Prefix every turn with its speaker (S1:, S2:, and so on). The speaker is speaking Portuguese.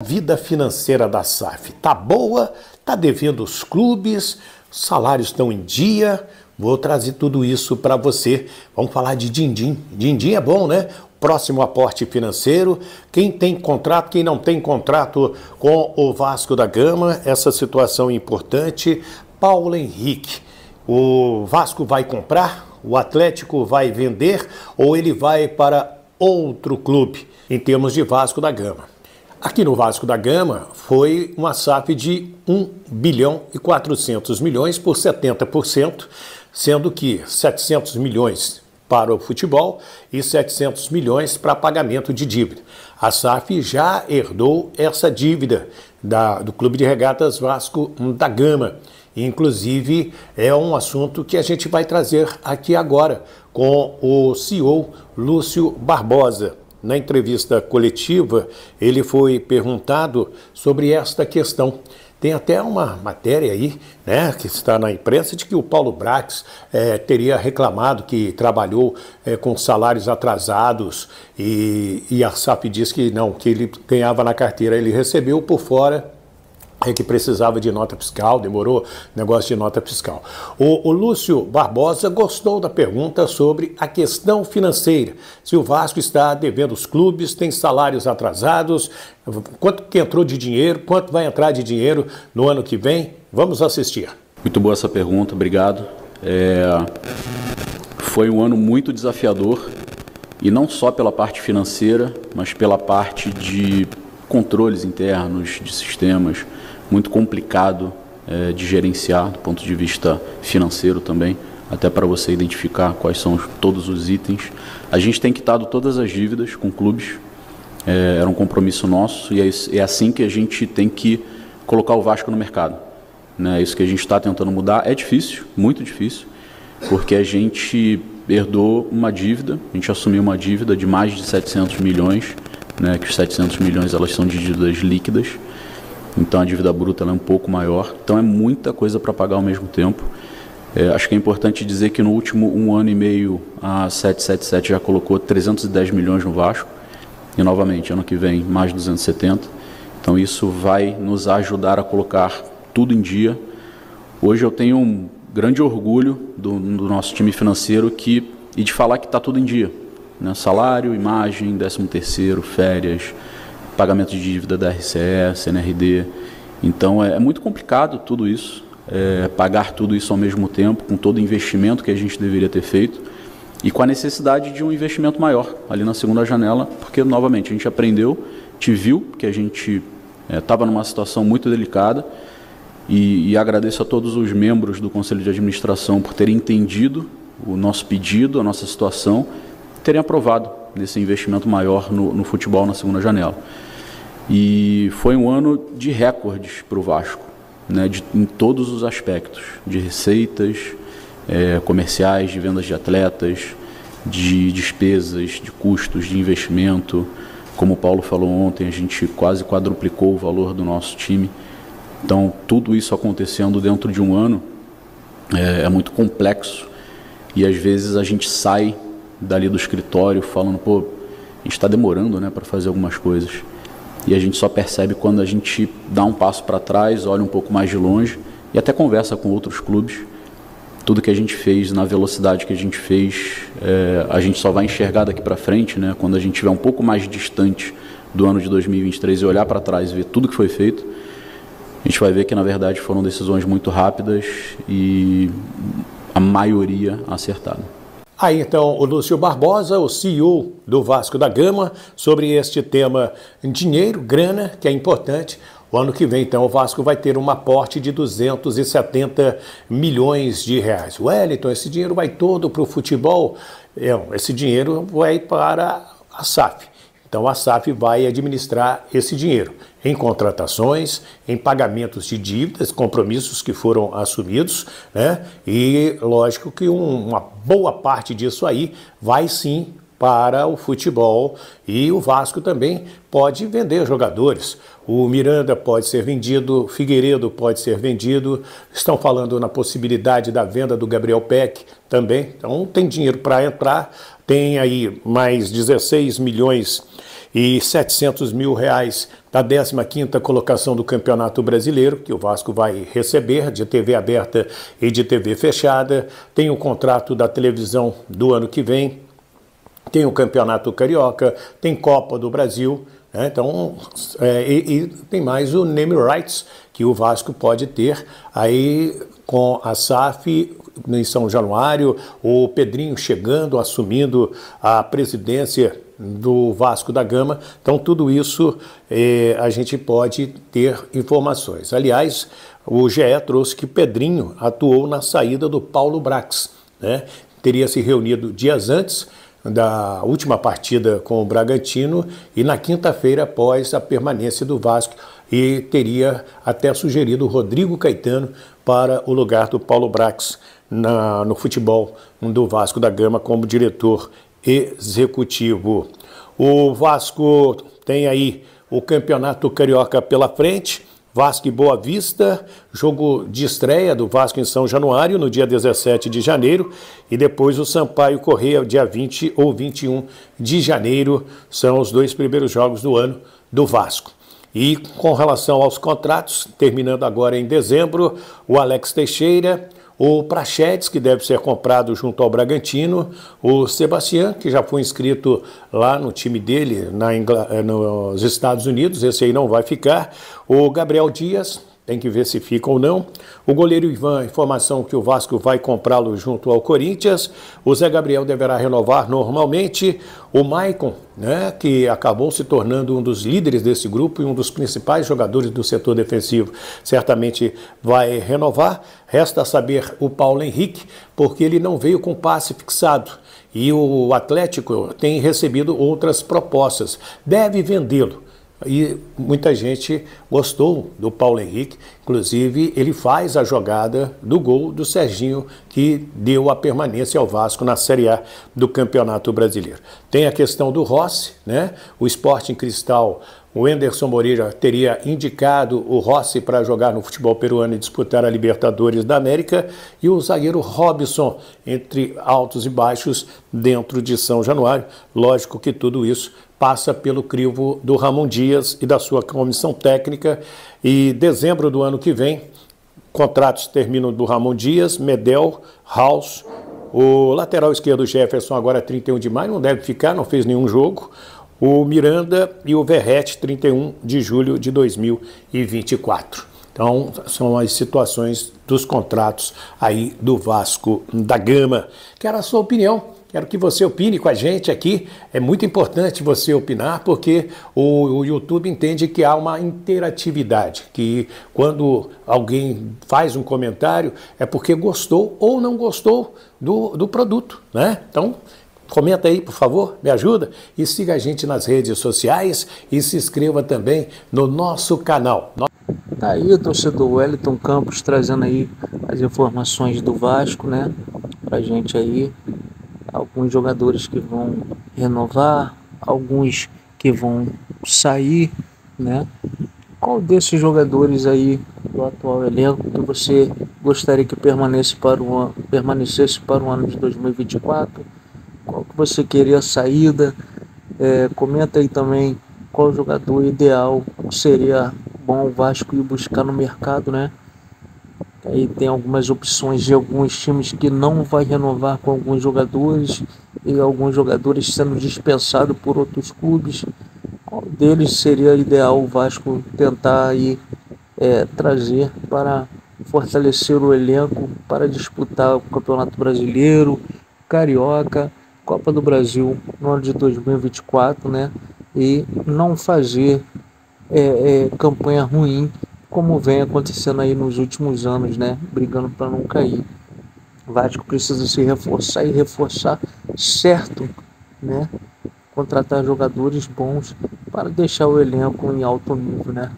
S1: Vida financeira da SAF tá boa, tá devendo os clubes, os salários estão em dia. Vou trazer tudo isso para você. Vamos falar de din-din. Din-din é bom, né? Próximo aporte financeiro. Quem tem contrato, quem não tem contrato com o Vasco da Gama, essa situação é importante. Paulo Henrique, o Vasco vai comprar? O Atlético vai vender ou ele vai para outro clube em termos de Vasco da Gama? Aqui no Vasco da Gama foi uma SAF de 1 bilhão e 400 milhões por 70%, sendo que 700 milhões para o futebol e 700 milhões para pagamento de dívida. A SAF já herdou essa dívida do Clube de Regatas Vasco da Gama. Inclusive, é um assunto que a gente vai trazer aqui agora com o CEO Lúcio Barbosa. Na entrevista coletiva, ele foi perguntado sobre esta questão. Tem até uma matéria aí, né, que está na imprensa, de que o Paulo Brax teria reclamado que trabalhou com salários atrasados e a SAF diz que não, que ele ganhava na carteira, ele recebeu por fora. Que precisava de nota fiscal, demorou negócio de nota fiscal. O Lúcio Barbosa gostou da pergunta sobre a questão financeira. Se o Vasco está devendo os clubes, tem salários atrasados, quanto que entrou de dinheiro, quanto vai entrar de dinheiro no ano que vem? Vamos assistir.
S2: Muito boa essa pergunta, obrigado. Foi um ano muito desafiador, e não só pela parte financeira, mas pela parte de controles internos, de sistemas, muito complicado de gerenciar do ponto de vista financeiro também, até para você identificar quais são todos os itens. A gente tem quitado todas as dívidas com clubes, era um compromisso nosso e é assim que a gente tem que colocar o Vasco no mercado. É isso que a gente está tentando mudar. É difícil, muito difícil, porque a gente herdou uma dívida, a gente assumiu uma dívida de mais de 700 milhões, que os 700 milhões elas são de dívidas líquidas, então a dívida bruta ela é um pouco maior, então é muita coisa para pagar ao mesmo tempo. Acho que é importante dizer que no último 1 ano e meio a 777 já colocou 310 milhões no Vasco, e novamente ano que vem mais 270, então isso vai nos ajudar a colocar tudo em dia. Hoje eu tenho um grande orgulho do nosso time financeiro e de falar que está tudo em dia. Salário, imagem, 13º, férias, pagamento de dívida da RCE, CNRD. Então é muito complicado tudo isso, pagar tudo isso ao mesmo tempo, com todo o investimento que a gente deveria ter feito e com a necessidade de um investimento maior ali na segunda janela, porque novamente a gente aprendeu, te viu que a gente estava numa situação muito delicada e agradeço a todos os membros do Conselho de Administração por terem entendido o nosso pedido, a nossa situação, terem aprovado nesse investimento maior no futebol na segunda janela. E foi um ano de recordes para o Vasco, em todos os aspectos, de receitas, comerciais, de vendas de atletas, de despesas, de custos, de investimento. Como o Paulo falou ontem, a gente quase quadruplicou o valor do nosso time. Então, tudo isso acontecendo dentro de um ano é muito complexo e às vezes a gente sai dali do escritório falando, pô, a gente está demorando para fazer algumas coisas. E a gente só percebe quando a gente dá um passo para trás, olha um pouco mais de longe e até conversa com outros clubes. Tudo que a gente fez, na velocidade que a gente fez, a gente só vai enxergar daqui para frente, quando a gente estiver um pouco mais distante do ano de 2023 e olhar para trás e ver tudo que foi feito, a gente vai ver que na verdade foram decisões muito rápidas e a maioria acertada.
S1: Aí então o Lúcio Barbosa, o CEO do Vasco da Gama, sobre este tema dinheiro, grana, que é importante. O ano que vem então o Vasco vai ter um aporte de 270 milhões de reais. Wellington, esse dinheiro vai todo para o futebol? Esse dinheiro vai para a SAF. Então a SAF vai administrar esse dinheiro em contratações, em pagamentos de dívidas, compromissos que foram assumidos, E lógico que uma boa parte disso aí vai sim para o futebol e o Vasco também pode vender jogadores. O Miranda pode ser vendido, o Figueiredo pode ser vendido, estão falando na possibilidade da venda do Gabriel Peck também, então tem dinheiro para entrar, tem aí mais 16 milhões e R$700 mil da 15ª colocação do Campeonato Brasileiro, que o Vasco vai receber de TV aberta e de TV fechada. Tem o contrato da televisão do ano que vem, tem o Campeonato Carioca, tem Copa do Brasil, né? Então, e tem mais o name rights que o Vasco pode ter aí com a SAF em São Januário, o Pedrinho chegando, assumindo a presidência do Vasco da Gama. Então, tudo isso a gente pode ter informações. Aliás, o GE trouxe que Pedrinho atuou na saída do Paulo Brax, né? Teria se reunido dias antes da última partida com o Bragantino e na quinta-feira após a permanência do Vasco, e teria até sugerido o Rodrigo Caetano para o lugar do Paulo Brax no futebol do Vasco da Gama como diretor executivo. O Vasco tem aí o Campeonato Carioca pela frente, Vasco e Boa Vista, jogo de estreia do Vasco em São Januário no dia 17 de janeiro, e depois o Sampaio Corrêa, dia 20 ou 21 de janeiro, são os 2 primeiros jogos do ano do Vasco. E com relação aos contratos, terminando agora em dezembro, o Alex Teixeira, o Praxedes, que deve ser comprado junto ao Bragantino, o Sebastião, que já foi inscrito lá no time dele nos Estados Unidos, esse aí não vai ficar, o Gabriel Dias, tem que ver se fica ou não, o goleiro Ivan, informação que o Vasco vai comprá-lo junto ao Corinthians, o Zé Gabriel deverá renovar normalmente, o Maicon, né, que acabou se tornando um dos líderes desse grupo e um dos principais jogadores do setor defensivo, certamente vai renovar. Resta saber o Paulo Henrique, porque ele não veio com passe fixado e o Atlético tem recebido outras propostas, deve vendê-lo. E muita gente gostou do Paulo Henrique, inclusive ele faz a jogada do gol do Serginho que deu a permanência ao Vasco na Série A do Campeonato Brasileiro. Tem a questão do Rossi, né? O Sporting Cristal, o Anderson Moreira teria indicado o Rossi para jogar no futebol peruano e disputar a Libertadores da América, e o zagueiro Robson, entre altos e baixos, dentro de São Januário. Lógico que tudo isso passa pelo crivo do Ramon Dias e da sua comissão técnica, e dezembro do ano que vem, contratos terminam do Ramon Dias, Medel, House, o lateral esquerdo Jefferson agora 31 de maio, não deve ficar, não fez nenhum jogo, o Miranda e o Verrete 31 de julho de 2024. Então, são as situações dos contratos aí do Vasco da Gama. Quero a sua opinião. Quero que você opine com a gente aqui. É muito importante você opinar, porque o YouTube entende que há uma interatividade, que quando alguém faz um comentário é porque gostou ou não gostou do produto, né? Então, comenta aí, por favor, me ajuda, e siga a gente nas redes sociais e se inscreva também no nosso canal.
S3: Tá aí o torcedor Wellington Campos trazendo aí as informações do Vasco, né, pra gente aí. Alguns jogadores que vão renovar, alguns que vão sair, né? Qual desses jogadores aí do atual elenco que você gostaria que permanecesse para o ano de 2024? Qual que você queria a saída? Comenta aí também qual jogador ideal seria bom o Vasco ir buscar no mercado, né? Aí tem algumas opções de alguns times que não vai renovar com alguns jogadores e alguns jogadores sendo dispensados por outros clubes. Qual deles seria ideal o Vasco tentar aí, trazer para fortalecer o elenco para disputar o Campeonato Brasileiro, Carioca, Copa do Brasil no ano de 2024, né? E não fazer campanha ruim, como vem acontecendo aí nos últimos anos, né? Brigando para não cair. O Vasco precisa se reforçar e reforçar certo, né? Contratar jogadores bons para deixar o elenco em alto nível, né?